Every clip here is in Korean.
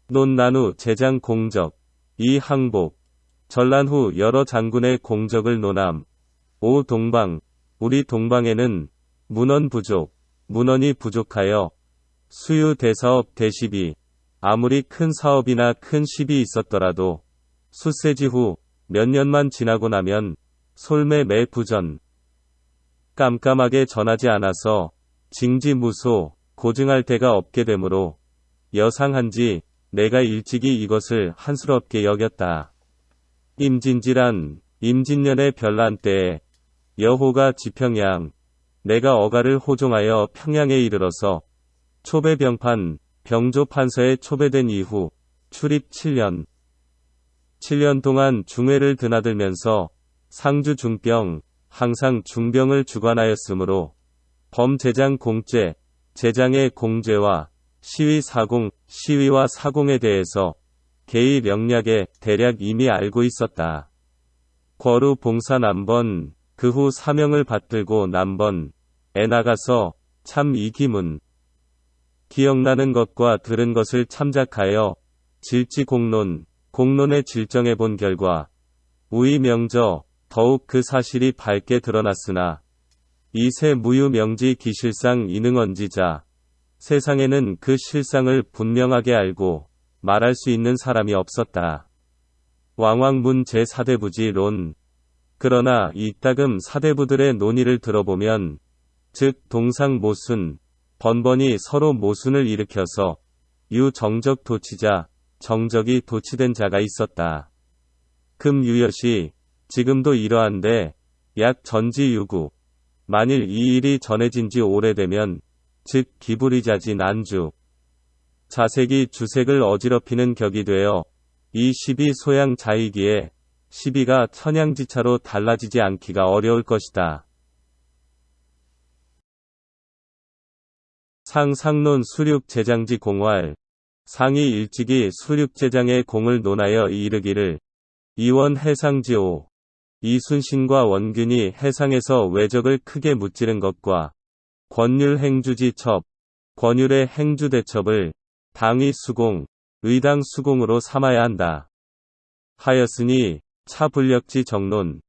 논난후 제장 공적, 이 항복, 전란 후 여러 장군의 공적을 논함. 오 동방, 우리 동방에는 문헌 부족, 문헌이 부족하여 수유 대사업 대십이 아무리 큰 사업이나 큰 시비 있었더라도 수세지 후 몇 년만 지나고 나면 솔매 매부전 깜깜하게 전하지 않아서 징지무소 고증할 데가 없게 되므로 여상한지 내가 일찍이 이것을 한스럽게 여겼다. 임진지란 임진년의 별난 때에 여호가 지평양 내가 어가를 호종하여 평양에 이르러서 초배병판 병조판서에 초배된 이후 출입 7년 7년 동안 중회를 드나들면서 상주 중병 항상 중병을 주관하였으므로 범제장 공죄 제장의 공죄와 시위 사공 시위와 사공에 대해서 개의 명략에 대략 이미 알고 있었다. 궐후 봉사 남번 그 후 사명을 받들고 남번에 나가서 참 이기문 기억나는 것과 들은 것을 참작하여 질지공론 공론에 질정해 본 결과 우의명저 더욱 그 사실이 밝게 드러났으나 이세 무유명지 기실상 이능언지자 세상에는 그 실상을 분명하게 알고 말할 수 있는 사람이 없었다. 왕왕문 제4대부지론 그러나 이따금 사대부들의 논의를 들어보면 즉 동상모순 번번이 서로 모순을 일으켜서 유정적 도치자 정적이 도치된 자가 있었다. 금유여시 지금도 이러한데 약 전지유구 만일 이 일이 전해진 지 오래되면 즉 기불이자지 난주 자색이 주색을 어지럽히는 격이 되어 이 시비 소양 자이기에 시비가 천양지차로 달라지지 않기가 어려울 것이다. 상상론 수륙제장지 공활 상이 일찍이 수륙제장의 공을 논하여 이르기를 이원 해상지오 이순신과 원균이 해상에서 외적을 크게 무찌른 것과 권율 행주지 첩 권율의 행주 대첩을 당의 수공 의당 수공으로 삼아야 한다. 하였으니 차불력지 정론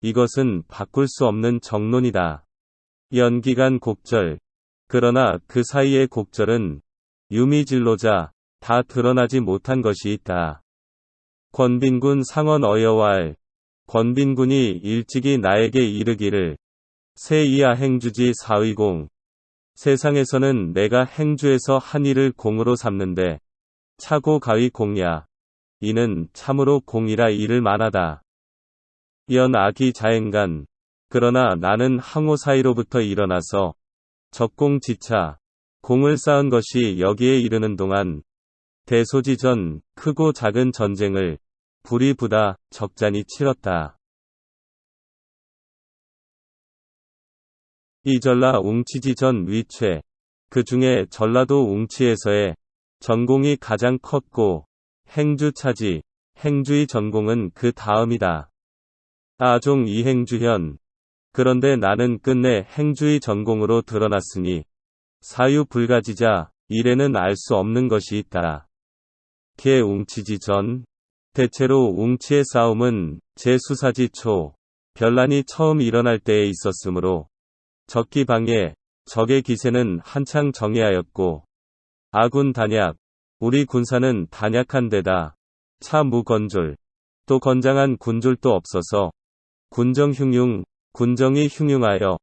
이것은 바꿀 수 없는 정론이다. 연기간 곡절 그러나 그 사이의 곡절은 유미진로자 다 드러나지 못한 것이 있다. 권빈군 상원 어여왈 권빈군이 일찍이 나에게 이르기를 세이야 행주지 사의공 세상에서는 내가 행주에서 한 일을 공으로 삼는데 차고 가의 공야 이는 참으로 공이라 이를 만하다. 연악이 자행간 그러나 나는 항호 사이로부터 일어나서 적공지차 공을 쌓은 것이 여기에 이르는 동안 대소지전 크고 작은 전쟁을 부리부다 적잖이 치렀다. 이 전라 웅치지전 위최 그 중에 전라도 웅치에서의 전공이 가장 컸고 행주 차지 행주의 전공은 그 다음이다. 아종 이행주현 그런데 나는 끝내 행주의 전공으로 드러났으니 사유불가지자 이래는 알 수 없는 것이 있다. 개 웅치지전 대체로 웅치의 싸움은 제 수사지 초 별난이 처음 일어날 때에 있었으므로 적기방해 적의 기세는 한창 정예하였고 아군 단약 우리 군사는 단약한 데다 차 무건졸 또 건장한 군졸도 없어서 군정 흉흉 군정이 흉흉하여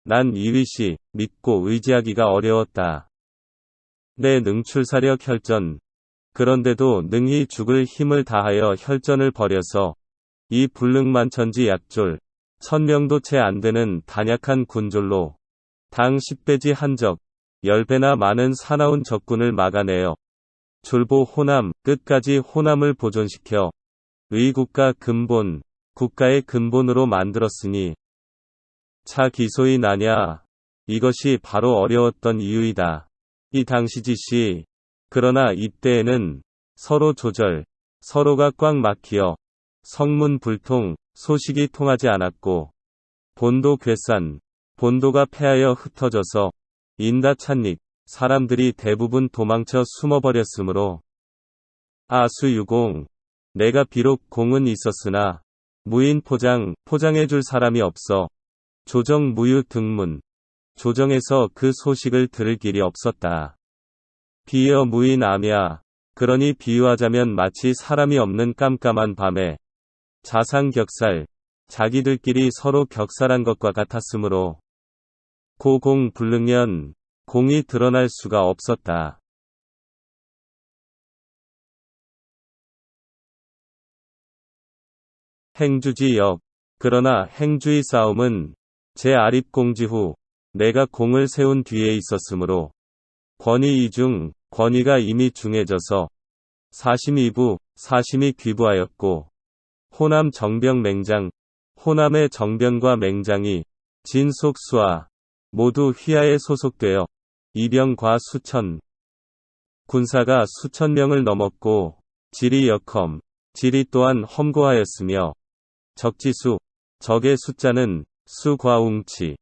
난 이위시 믿고 의지하기가 어려웠다. 내 능출사력 혈전 그런데도 능히 죽을 힘을 다하여 혈전을 벌여서 이 불능만천지 약졸 1000명도 채 안되는 단약한 군졸로 당 10배지 한적 10배나 많은 사나운 적군을 막아내어 졸보 호남 끝까지 호남을 보존시켜 의국가 근본 국가의 근본으로 만들었으니 차 기소이 나냐 이것이 바로 어려웠던 이유이다. 이 당시 지시 그러나 이때에는 서로 조절 서로가 꽉 막히어 성문 불통 소식이 통하지 않았고 본도 괴산 본도가 패하여 흩어져서 인다찬릭 사람들이 대부분 도망쳐 숨어버렸으므로 아수유공. 내가 비록 공은 있었으나 무인 포장해줄 사람이 없어. 조정 무유 등문. 조정에서 그 소식을 들을 길이 없었다. 비여 무인 암야. 그러니 비유하자면 마치 사람이 없는 깜깜한 밤에 자상격살, 자기들끼리 서로 격살한 것과 같았으므로 고공 불능년, 공이 드러날 수가 없었다. 행주지역. 그러나 행주의 싸움은 제 아립공지 후 내가 공을 세운 뒤에 있었으므로 권위 이중, 권위가 이미 중해져서 사심이 귀부하였고 호남 정병 맹장, 호남의 정병과 맹장이 진속수하 모두 휘하에 소속되어 이병과 수천 군사가 수천 명을 넘었고 지리 역험, 지리 또한 험고하였으며 적지수, 적의 숫자는 수과웅치,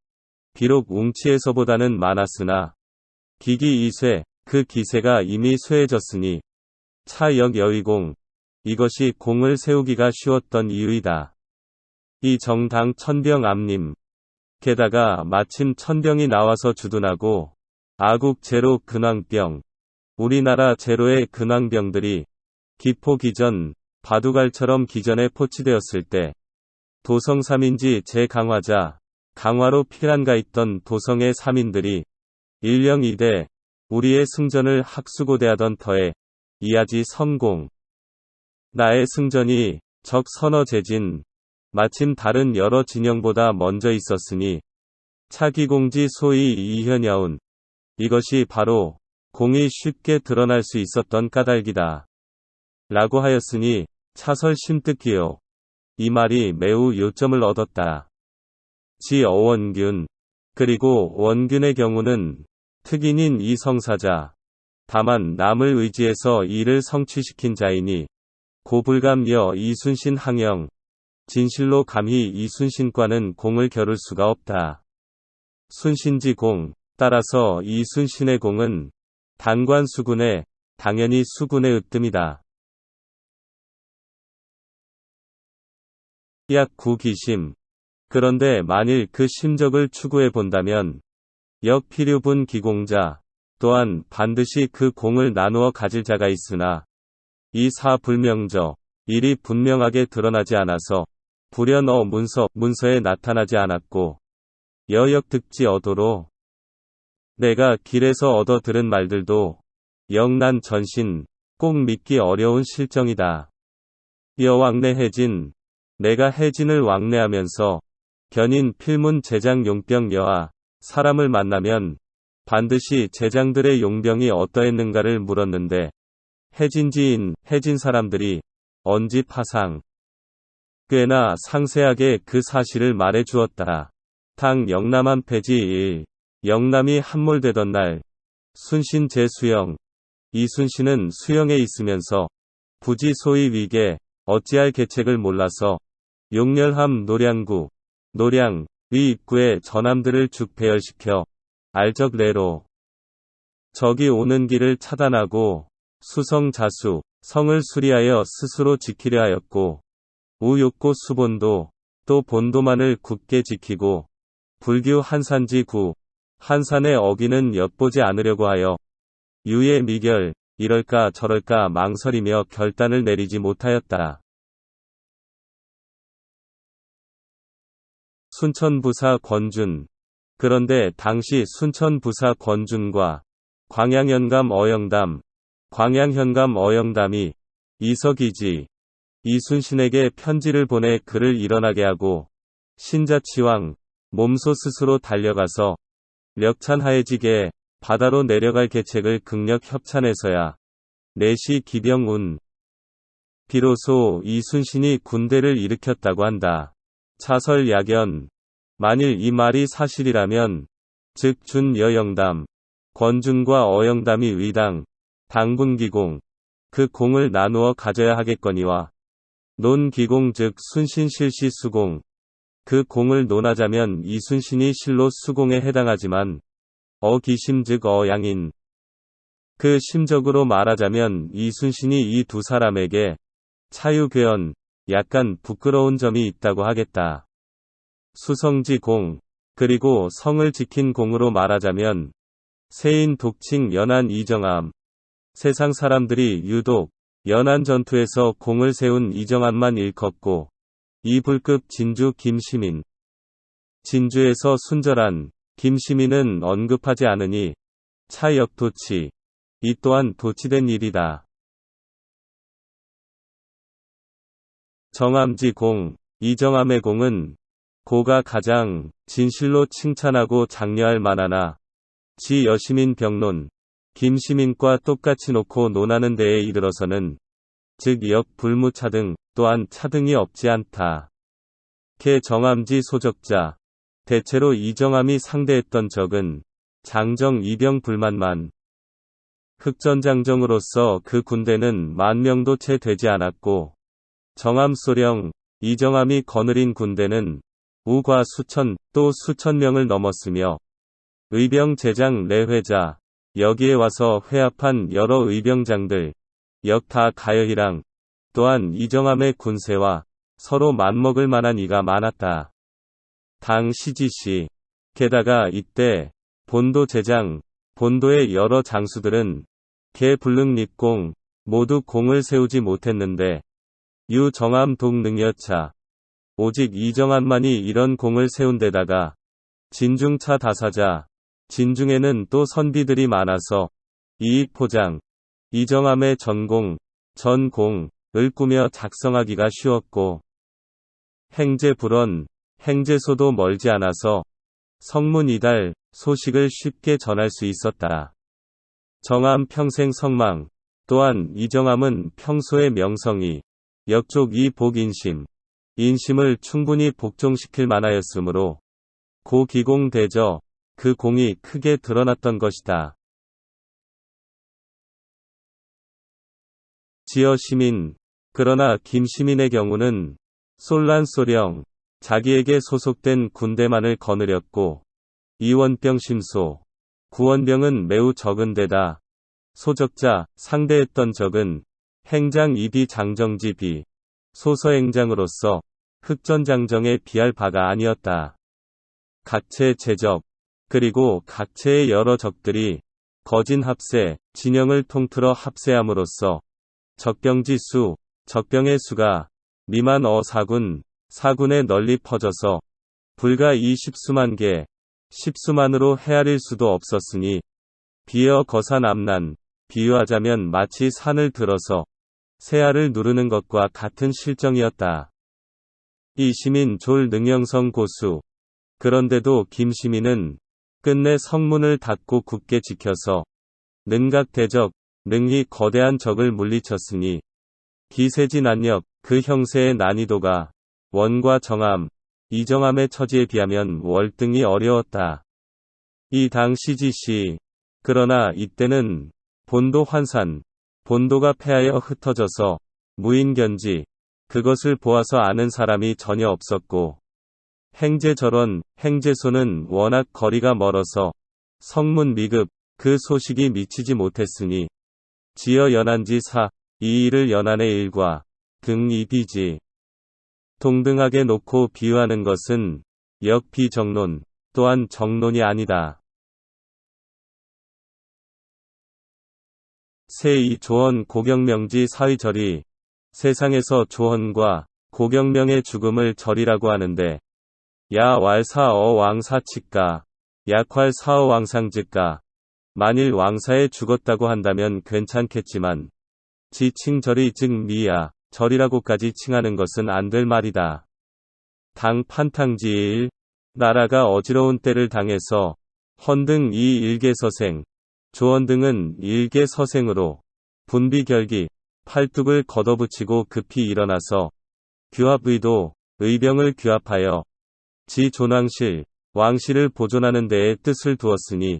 비록 웅치에서보다는 많았으나 기기 이쇠, 그 기세가 이미 쇠해졌으니 차역 여의공, 이것이 공을 세우기가 쉬웠던 이유이다. 이 정당 천병 암림. 게다가 마침 천병이 나와서 주둔하고 아국 제로 근황병, 우리나라 제로의 근황병들이 기포기전, 바두갈처럼 기전에 포치되었을 때 도성 3인지 제강화자, 강화로 피란가 있던 도성의 3인들이 일령이대 우리의 승전을 학수고대하던 터에 이하지 성공. 나의 승전이 적 서너 재진, 마침 다른 여러 진영보다 먼저 있었으니 차기공지 소위 이현야운. 이것이 바로 공이 쉽게 드러날 수 있었던 까닭이다. 라고 하였으니 차설 심뜻기요. 이 말이 매우 요점을 얻었다. 지어원균. 그리고 원균의 경우는 특인인 이성사자. 다만 남을 의지해서 이를 성취시킨 자이니 고불감여 이순신 항영. 진실로 감히 이순신과는 공을 겨룰 수가 없다. 순신지 공. 따라서 이순신의 공은 단관 수군의, 당연히 수군의 으뜸이다. 약 구기심. 그런데 만일 그 심적을 추구해 본다면 역필유분 기공자, 또한 반드시 그 공을 나누어 가질 자가 있으나 이 사불명저, 일이 분명하게 드러나지 않아서 불연어 문서에 나타나지 않았고 여역득지 어도로 내가 길에서 얻어 들은 말들도 영난 전신, 꼭 믿기 어려운 실정이다. 여왕래 해진. 내가 해진을 왕래하면서 견인 필문 제장 용병 여하, 사람을 만나면 반드시 제장들의 용병이 어떠했는가를 물었는데 해진지인, 해진 사람들이 언지 파상. 꽤나 상세하게 그 사실을 말해 주었다. 당 영남한 폐지 1. 영남이 함몰되던 날, 순신 제수영. 이순신은 수영에 있으면서 부지 소위 위계, 어찌할 계책을 몰라서 용렬함 노량구, 노량, 위 입구에 전함들을 쭉 배열시켜 알적내로 적이 오는 길을 차단하고 수성자수, 성을 수리하여 스스로 지키려 하였고 우욕고 수본도, 또 본도만을 굳게 지키고 불규 한산지 구, 한산의 어기는 엿보지 않으려고 하여 유의 미결, 이럴까 저럴까 망설이며 결단을 내리지 못하였다. 순천부사 권준. 그런데 당시 순천부사 권준과 광양현감 어영담이 이석이지 이순신에게 편지를 보내 그를 일어나게 하고 신자치왕 몸소 스스로 달려가서 력찬하해지게 바다로 내려갈 계책을 극력 협찬해서야 내시 기병운. 비로소 이순신이 군대를 일으켰다고 한다. 차설 야견. 만일 이 말이 사실이라면 즉 준여영담, 권준과 어영담이 위당, 당군기공, 그 공을 나누어 가져야 하겠거니와 논기공 즉 순신실시 수공, 그 공을 논하자면 이순신이 실로 수공에 해당하지만 어기심 즉 어양인, 그 심적으로 말하자면 이순신이 이 두 사람에게 차유괴언, 약간 부끄러운 점이 있다고 하겠다. 수성지 공, 그리고 성을 지킨 공으로 말하자면 세인 독칭 연안 이정암. 세상 사람들이 유독 연안 전투에서 공을 세운 이정암만 일컫고 이불급 진주 김시민. 진주에서 순절한 김시민은 언급하지 않으니 차역도치. 이 또한 도치된 일이다. 정암지 공, 이정암의 공은 고가 가장 진실로 칭찬하고 장려할 만하나 지 여시민 병론, 김시민과 똑같이 놓고 논하는 데에 이르러서는 즉 역불무차 등 또한 차등이 없지 않다. 개 정암지 소적자, 대체로 이정암이 상대했던 적은 장정 이병 불만만. 흑전장정으로서 그 군대는 10,000명도 채 되지 않았고 정암 소령, 이정암이 거느린 군대는 우과 수천 또 수천 명을 넘었으며 의병 제장 내회자, 여기에 와서 회합한 여러 의병장들, 역타 가여이랑 또한 이정암의 군세와 서로 맞먹을 만한 이가 많았다. 당 시지시. 게다가 이때 본도 제장, 본도의 여러 장수들은 개 불능립공 모두 공을 세우지 못했는데 유 정암 독능여차. 오직 이정암만이 이런 공을 세운 데다가 진중차 다사자, 진중에는 또 선비들이 많아서 이익포장, 이정암의 전공, 전공을 꾸며 작성하기가 쉬웠고 행제불언, 행제소도 멀지 않아서 성문이달 소식을 쉽게 전할 수 있었다. 정암 평생 성망, 또한 이정암은 평소의 명성이 역족 이복인심, 인심을 충분히 복종시킬 만하였으므로 고기공대저, 그 공이 크게 드러났던 것이다. 지어 시민, 그러나 김시민의 경우는 솔란소령, 자기에게 소속된 군대만을 거느렸고 이원병 심소, 구원병은 매우 적은 데다 소적자, 상대했던 적은 행장 이비 장정지 비, 소서행장으로서 흑전장정에 비할 바가 아니었다. 각체 제적, 그리고 각체의 여러 적들이 거진 합세, 진영을 통틀어 합세함으로써 적병지 수, 적병의 수가 미만 사군, 사군에 널리 퍼져서 불과 20수만 개, 10수만으로 헤아릴 수도 없었으니 비어 거산 암난, 비유하자면 마치 산을 들어서 새알을 누르는 것과 같은 실정이었다. 이 시민 졸 능영성 고수. 그런데도 김시민은 끝내 성문을 닫고 굳게 지켜서 능각대적, 능히 거대한 적을 물리쳤으니 기세진 안력, 그 형세의 난이도가 원과 정암, 이정암의 처지에 비하면 월등히 어려웠다. 이 당시 지시. 그러나 이때는 본도 환산, 본도가 패하여 흩어져서 무인견지, 그것을 보아서 아는 사람이 전혀 없었고 행제절원, 행제소는 워낙 거리가 멀어서 성문 미급, 그 소식이 미치지 못했으니 지어 연안지 사, 이 일을 연안의 일과 등이 비지. 동등하게 놓고 비유하는 것은 역비정론, 또한 정론이 아니다. 세2 조헌 고경명지 사의절이 세상에서 조헌과 고경명의 죽음을 절이라고 하는데 야왈사어 왕사치가 약활 사어 왕상직가 만일 왕사에 죽었다고 한다면 괜찮겠지만 지칭절이 즉 미야 절이라고까지 칭하는 것은 안 될 말이다. 당 판탕지일 나라가 어지러운 때를 당해서 헌등 이 일개서생 조헌 등은 일개서생으로 분비결기 팔뚝을 걷어붙이고 급히 일어나서 규합의도 의병을 규합하여 지 존왕실 왕실을 보존하는 데에 뜻을 두었으니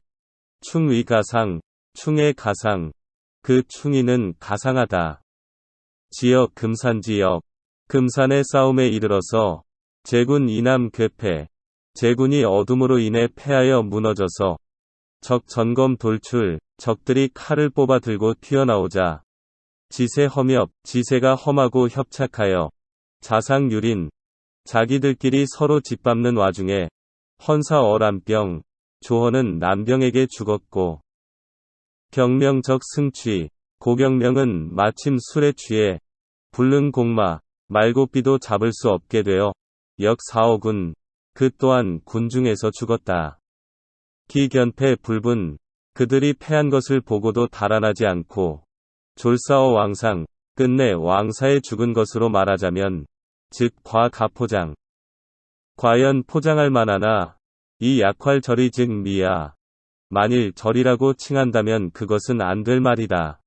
충의가상 충의 가상 그 충의는 가상하다. 지역 금산지역 금산의 싸움에 이르러서 제군 이남 괴패 제군이 어둠으로 인해 패하여 무너져서 적 전검 돌출 적들이 칼을 뽑아 들고 튀어나오자 지세 험협, 지세가 험하고 협착하여 자상유린, 자기들끼리 서로 짓밟는 와중에 헌사 어란병, 조헌은 난병에게 죽었고 경명적 승취, 고경명은 마침 술에 취해 불능 공마, 말고비도 잡을 수 없게 되어 역사어군, 그 또한 군중에서 죽었다. 기견패 불분, 그들이 패한 것을 보고도 달아나지 않고 졸사어 왕상, 끝내 왕사에 죽은 것으로 말하자면 즉 과가포장. 과연 포장할 만하나 이 약활절이 즉 미야. 만일 절이라고 칭한다면 그것은 안 될 말이다.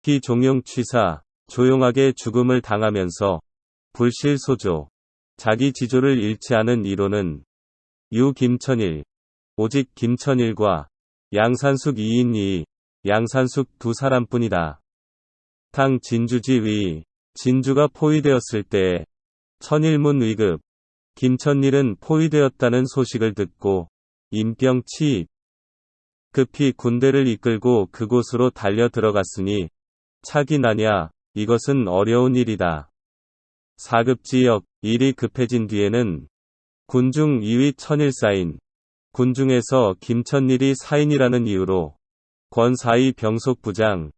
기종용 취사, 조용하게 죽음을 당하면서 불실소조, 자기 지조를 잃지 않은 이로는 유 김천일, 오직 김천일과 양산숙 2인 2, 양산숙 두 사람뿐이다. 당 진주지위, 진주가 포위되었을 때에 천일문 위급, 김천일은 포위되었다는 소식을 듣고 임병 치입. 급히 군대를 이끌고 그곳으로 달려 들어갔으니 차기 나냐, 이것은 어려운 일이다. 사급지역, 일이 급해진 뒤에는 군중 2위 천일사인, 군중에서 김천일이 사인이라는 이유로 권사이 병속부장,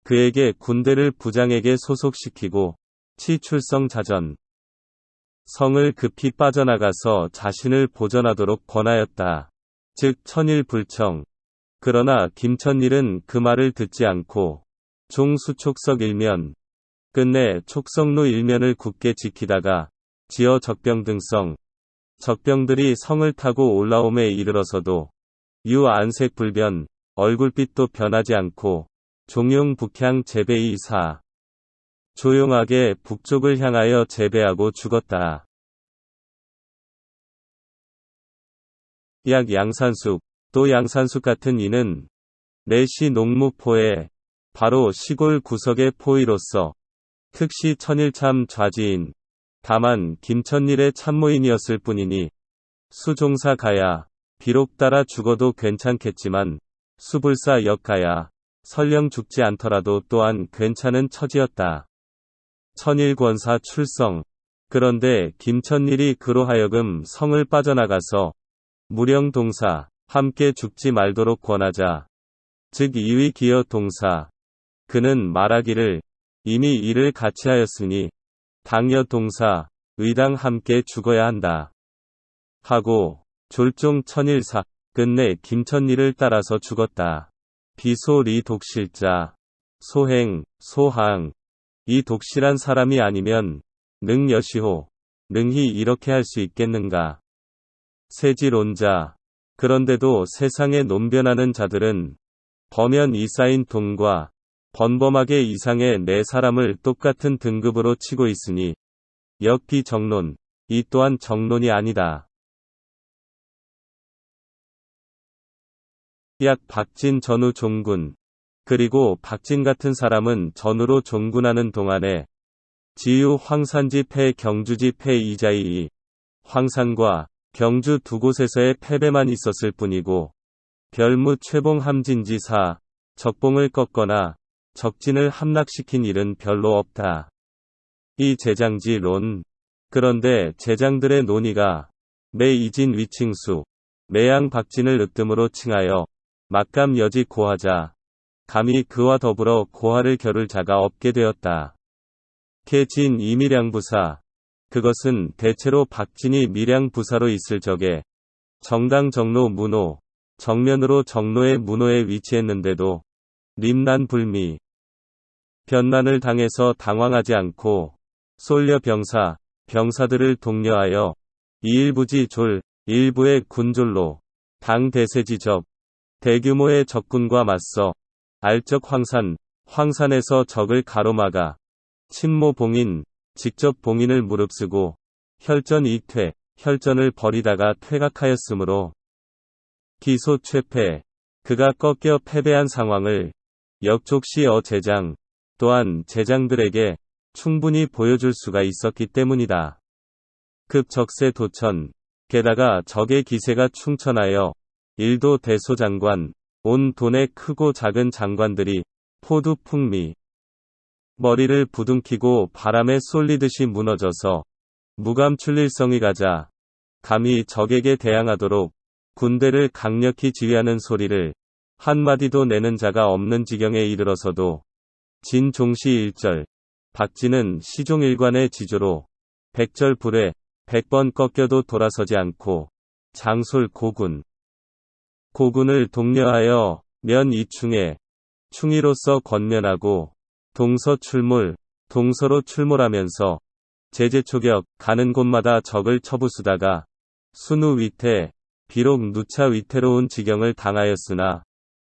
그에게 군대를 부장에게 소속시키고 치출성 자전, 성을 급히 빠져나가서 자신을 보전하도록 권하였다. 즉 천일불청. 그러나 김천일은 그 말을 듣지 않고 종수촉석 일면, 끝내 촉석로 일면을 굳게 지키다가 지어 적병등성, 적병들이 성을 타고 올라옴에 이르러서도 유안색 불변, 얼굴빛도 변하지 않고 종용 북향 재배이사. 조용하게 북쪽을 향하여 재배하고 죽었다. 약 양산숙, 또 양산숙 같은 이는 내시 농무포에 바로 시골 구석의 포위로서 특시 천일참 좌지인, 다만 김천일의 참모인이었을 뿐이니 수종사 가야 비록 따라 죽어도 괜찮겠지만 수불사 역가야 설령 죽지 않더라도 또한 괜찮은 처지였다. 천일권사 출성. 그런데 김천일이 그로 하여금 성을 빠져나가서 무령동사 함께 죽지 말도록 권하자. 즉 이위 기여 동사. 그는 말하기를 이미 일을 같이 하였으니 당여 동사 의당 함께 죽어야 한다. 하고 졸종 천일사 끝내 김천일을 따라서 죽었다. 비소리 독실자. 소행, 소항. 이 독실한 사람이 아니면 능여시호, 능히 이렇게 할 수 있겠는가. 세지론자. 그런데도 세상에 논변하는 자들은 범연 이사인 돈과 번범하게 이상의 네 사람을 똑같은 등급으로 치고 있으니 역비정론, 이 또한 정론이 아니다. 약 박진 전후 종군. 그리고 박진 같은 사람은 전후로 종군하는 동안에 지유 황산지 패 경주지 패 이자이 황산과 경주 두 곳에서의 패배만 있었을 뿐이고 별무 최봉 함진지사 적봉을 꺾거나 적진을 함락시킨 일은 별로 없다. 이 제장지론. 그런데 제장들의 논의가 매 이진 위칭수, 매양 박진을 으뜸으로 칭하여 막감 여지 고하자 감히 그와 더불어 고하를 겨룰 자가 없게 되었다. 개진 이밀양부사. 그것은 대체로 박진이 밀양부사로 있을 적에 정당 정로 문호, 정면으로 정로의 문호에 위치했는데도 림난불미. 변난을 당해서 당황하지 않고 솔려 병사, 병사들을 독려하여 이일부지 졸, 일부의 군졸로 당 대세지접, 대규모의 적군과 맞서 알적 황산, 황산에서 적을 가로막아 침모 봉인, 직접 봉인을 무릅쓰고 혈전 이퇴, 혈전을 벌이다가 퇴각하였으므로 기소 최패, 그가 꺾여 패배한 상황을 역족시 제장, 또한 제장들에게 충분히 보여줄 수가 있었기 때문이다. 급적세 도천, 게다가 적의 기세가 충천하여 일도 대소장관, 온 돈의 크고 작은 장관들이 포도 풍미. 머리를 부둥키고 바람에 쏠리듯이 무너져서 무감출릴성이 가자 감히 적에게 대항하도록 군대를 강력히 지휘하는 소리를 한마디도 내는 자가 없는 지경에 이르러서도 진종시 1절 박진은 시종일관의 지조로 백절불에 100번 꺾여도 돌아서지 않고 장솔 고군을 독려하여 면이충에 충의로서 권면하고 동서로 출몰하면서 제재초격 가는 곳마다 적을 쳐부수다가 순후 위태 비록 누차 위태로운 지경을 당하였으나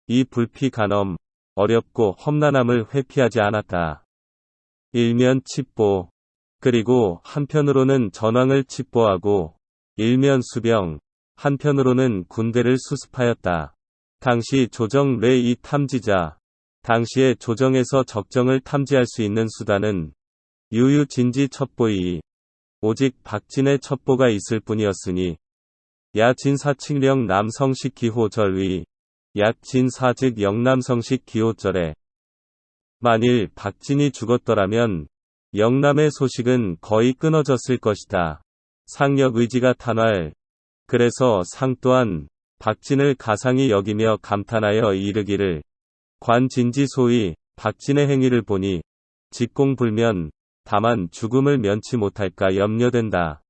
이 불피 간엄 어렵고 험난함을 회피하지 않았다. 일면 칩보 그리고 한편으로는 전황을 칩보하고 일면 수병 한편으로는 군대를 수습하였다. 당시 조정 레이 탐지자 당시의 조정에서 적정을 탐지할 수 있는 수단은 유유진지 첩보이이 오직 박진의 첩보가 있을 뿐이었으니 야진사칙령 남성식 기호절의 약진사 즉 영남성식 기호절에 만일 박진이 죽었더라면 영남의 소식은 거의 끊어졌을 것이다. 상력 의지가 탄활 그래서 상 또한 박진을 가상히 여기며 감탄하여 이르기를 관진지 소위 박진의 행위를 보니 직공불면 다만 죽음을 면치 못할까 염려된다.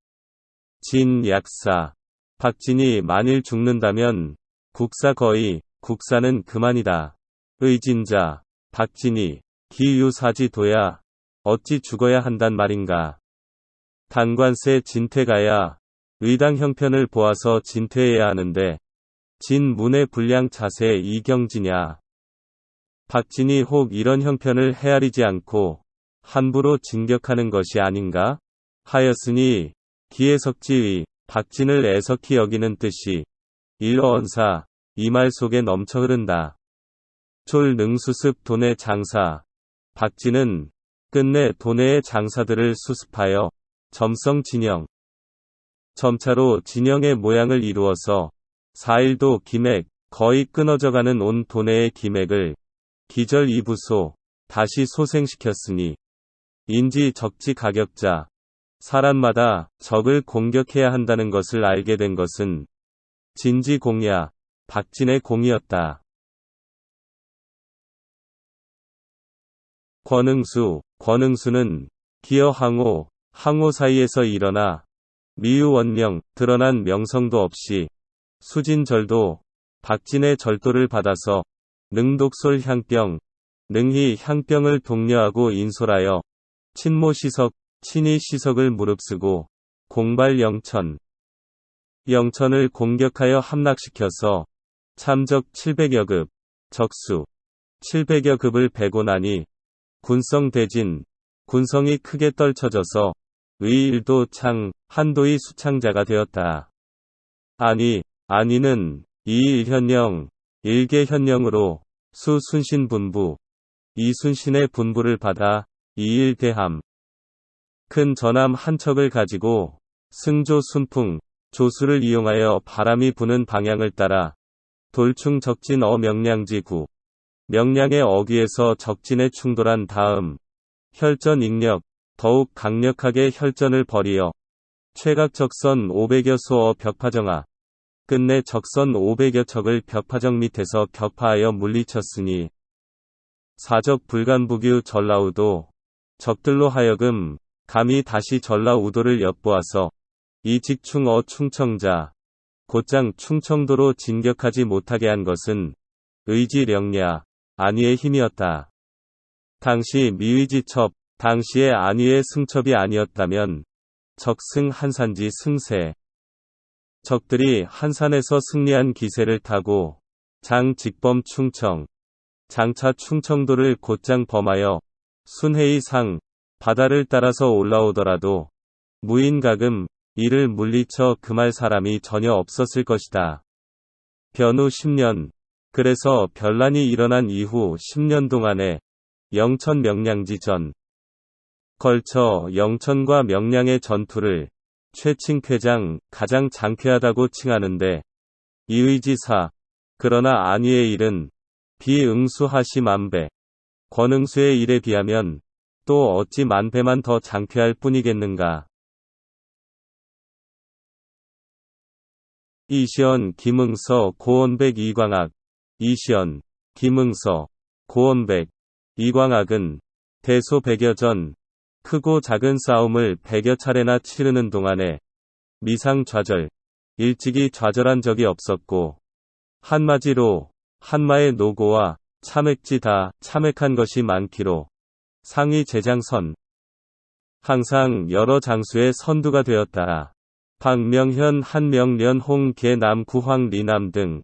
진약사 박진이 만일 죽는다면 국사는 그만이다. 의진자 박진이 기유사지도야 어찌 죽어야 한단 말인가. 단관세 진퇴가야 의당 형편을 보아서 진퇴해야 하는데 진문의 불량 자세 이경지냐. 박진이 혹 이런 형편을 헤아리지 않고 함부로 진격하는 것이 아닌가 하였으니 기애석지의 박진을 애석히 여기는 뜻이 일어언사 이 말 속에 넘쳐 흐른다. 졸능수습 도내 장사 박진은 끝내 도내의 장사들을 수습하여 점성 진영 점차로 진영의 모양을 이루어서 4일도 기맥 거의 끊어져가는 온 도내의 기맥을 기절 2부소 다시 소생시켰으니 인지 적지 가격자 사람마다 적을 공격해야 한다는 것을 알게 된 것은 진지공야 박진의 공이었다. 권응수는 기어 항호 사이에서 일어나 미유원명 드러난 명성도 없이 수진절도 박진의 절도를 받아서 능독솔 향병 능히 향병을 독려하고 인솔하여 친모시석 친히 시석을 무릅쓰고 공발 영천을 공격하여 함락시켜서 참적 700여급 적수 700여급을 베고 나니 군성이 크게 떨쳐져서 의일도 한도의 수창자가 되었다. 안위는 이일현령 일계현령으로 수순신분부 이순신의 분부를 받아 이일대함 큰 전함 한 척을 가지고 승조 순풍 조수를 이용하여 바람이 부는 방향을 따라 돌충 적진 명량지구 명량의 어귀에서 적진에 충돌한 다음 혈전 익력 더욱 강력하게 혈전을 벌이어 최각 적선 500여 소어 벽파정하 끝내 적선 500여 척을 벽파정 밑에서 격파하여 물리쳤으니 사적 불간부규 전라우도 적들로 하여금 감히 다시 전라우도를 엿보아서 이 직충어 충청자 곧장 충청도로 진격하지 못하게 한 것은 의지령야 안위의 힘이었다. 당시 미의지첩 당시의 안위의 승첩이 아니었다면 적승 한산지 승세 적들이 한산에서 승리한 기세를 타고 직범 충청 장차 충청도를 곧장 범하여 순회의 상 바다를 따라서 올라오더라도 무인가금 이를 물리쳐 금할 사람이 전혀 없었을 것이다. 변후 10년 그래서 변란이 일어난 이후 10년 동안에 영천 명량지 전 걸쳐 영천과 명량의 전투를 최칭쾌장 가장 장쾌하다고 칭하는데 이의지사. 그러나 안위의 일은 비응수하시 만배. 권응수의 일에 비하면 또 어찌 만배만 더 장쾌할 뿐이겠는가. 이시연, 김응서, 고원백, 이광학. 이시연, 김응서, 고원백, 이광학은 대소 100여 전 크고 작은 싸움을 100여 차례나 치르는 동안에 미상좌절, 일찍이 좌절한 적이 없었고 한마디로 한마의 노고와 참액지 다 참액한 것이 많기로 상위 제장선. 항상 여러 장수의 선두가 되었다. 박명현, 한명련, 홍계, 남구황, 리남 등.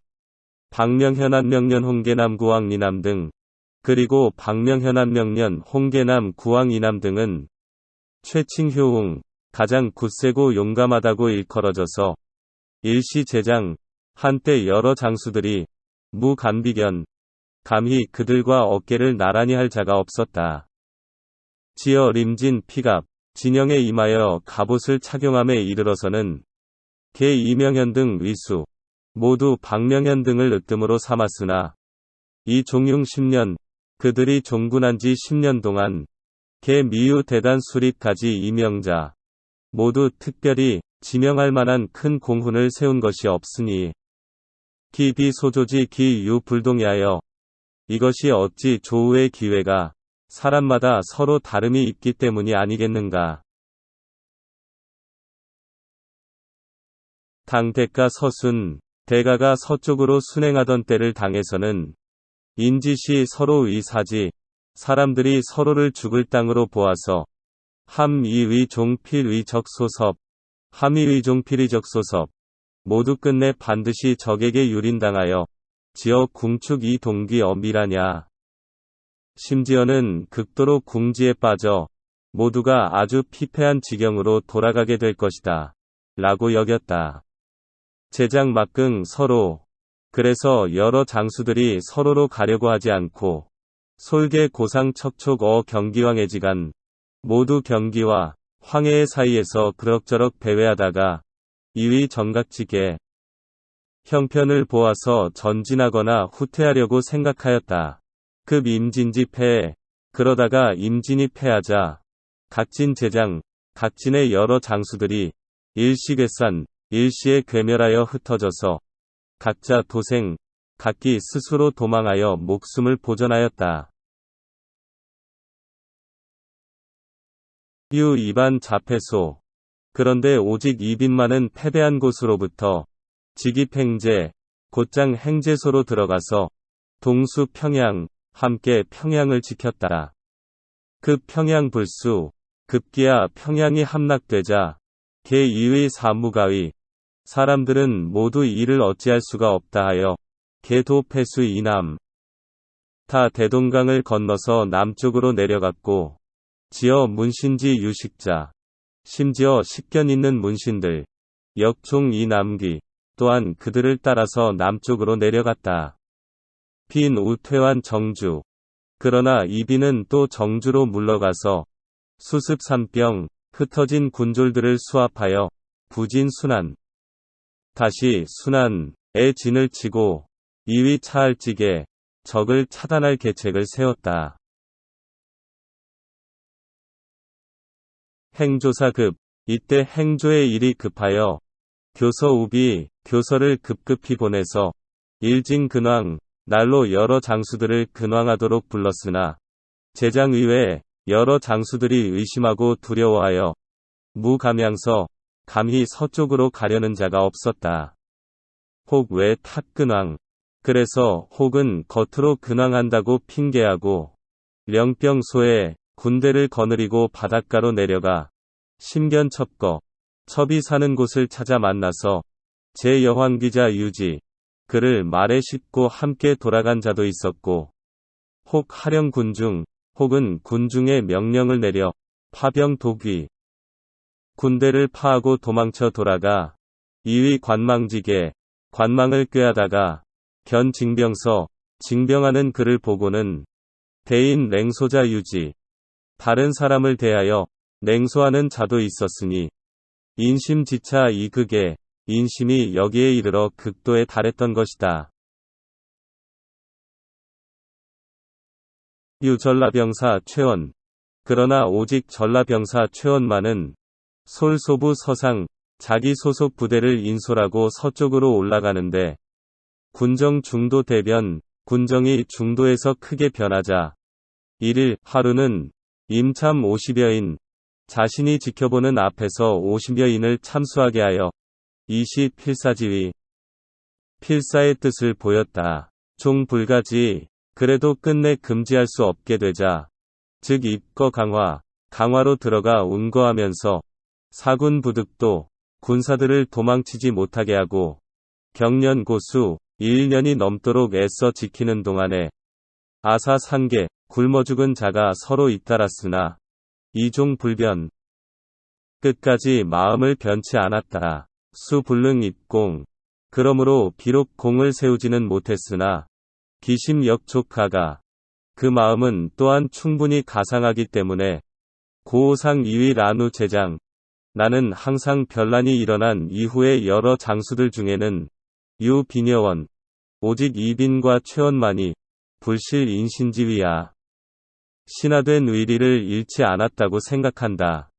박명현, 한명련, 홍계남, 구황, 리남 등. 그리고 박명현, 한명련, 홍계남, 구황, 이남 등은 최칭효웅, 가장 굳세고 용감하다고 일컬어져서 일시제장. 한때 여러 장수들이 무간비견, 감히 그들과 어깨를 나란히 할 자가 없었다. 지어 림진 피갑, 진영에 임하여 갑옷을 착용함에 이르러서는 개 이명현 등 위수, 모두 박명현 등을 으뜸으로 삼았으나 이 종융 10년, 그들이 종군한 지 10년 동안 개 미유 대단 수립까지 이명자, 모두 특별히 지명할 만한 큰 공훈을 세운 것이 없으니 기비소조지 기유불동이하여 이것이 어찌 조우의 기회가 사람마다 서로 다름이 있기 때문이 아니겠는가. 당대가 서순, 대가가 서쪽으로 순행하던 때를 당에서는 인짓이 서로 의사지, 사람들이 서로를 죽을 땅으로 보아서 함이의 종필의 적소섭, 함이의 종필의 적소섭, 모두 끝내 반드시 적에게 유린당하여 지어 궁축 이 동기 엄밀하냐. 심지어는 극도로 궁지에 빠져 모두가 아주 피폐한 지경으로 돌아가게 될 것이다. 라고 여겼다. 제장 막긍 서로. 그래서 여러 장수들이 서로로 가려고 하지 않고 솔개 고상 척촉 경기왕해지간 모두 경기와 황해의 사이에서 그럭저럭 배회하다가 이위 정각지게 형편을 보아서 전진하거나 후퇴하려고 생각하였다. 급 임진지 패해. 그러다가 임진이 패하자 각진 제장, 각진의 여러 장수들이 일시괴산, 일시에 괴멸하여 흩어져서 각자 도생, 각기 스스로 도망하여 목숨을 보전하였다. 유 이반 자패소. 그런데 오직 이빈만은 패배한 곳으로부터 직입행제, 곧장 행제소로 들어가서 동수 평양, 함께 평양을 지켰다. 그 평양 불수, 급기야 평양이 함락되자 개 이의 사무가의, 사람들은 모두 이를 어찌할 수가 없다 하여 개도 패수 이남, 다 대동강을 건너서 남쪽으로 내려갔고 지어 문신지 유식자, 심지어 식견 있는 문신들, 역종 이남기 또한 그들을 따라서 남쪽으로 내려갔다. 빈 우퇴환 정주. 그러나 이빈은 또 정주로 물러가서 수습 산병, 흩어진 군졸들을 수합하여 부진 순안, 다시 순안에 진을 치고 이위 차할직에 적을 차단할 계책을 세웠다. 행조사급. 이때 행조의 일이 급하여 교서우비, 교서를 급급히 보내서 일진근왕, 날로 여러 장수들을 근왕하도록 불렀으나 제장 의외에 여러 장수들이 의심하고 두려워하여 무감양서, 감히 서쪽으로 가려는 자가 없었다. 혹 왜 탓근왕. 그래서 혹은 겉으로 근왕한다고 핑계하고 령병소에 군대를 거느리고 바닷가로 내려가 심견첩거, 첩이 사는 곳을 찾아 만나서 제여황기자 유지, 그를 말에 싣고 함께 돌아간 자도 있었고, 혹 하령 군중, 혹은 군중에 명령을 내려 파병 독위, 군대를 파하고 도망쳐 돌아가 이위 관망직에 관망을 꾀하다가 견 징병서, 징병하는 그를 보고는 대인 냉소자 유지, 다른 사람을 대하여 냉소하는 자도 있었으니 인심지차 이극에 인심이 여기에 이르러 극도에 달했던 것이다. 유전라병사 최원. 그러나 오직 전라병사 최원만은 솔소부 서상, 자기 소속 부대를 인솔하고 서쪽으로 올라가는데 군정 중도 대변, 군정이 중도에서 크게 변하자 1일 하루는 임참 50여인, 자신이 지켜보는 앞에서 50여인을 참수하게 하여 이시 필사지휘, 필사의 뜻을 보였다. 종불가지. 그래도 끝내 금지할 수 없게 되자 즉 입거 강화, 강화로 들어가 운거하면서 사군 부득도 군사들을 도망치지 못하게 하고 경련 고수 1년이 넘도록 애써 지키는 동안에 아사 상계, 굶어 죽은 자가 서로 잇따랐으나 이종 불변. 끝까지 마음을 변치 않았다. 수불능 입공. 그러므로 비록 공을 세우지는 못했으나 기심역촉하가 그 마음은 또한 충분히 가상하기 때문에 고오상 이위 라누 제장. 나는 항상 변란이 일어난 이후의 여러 장수들 중에는 유비녀원, 오직 이빈과 최원만이 불실 인신지위야. 신화된 의리를 잃지 않았다고 생각한다.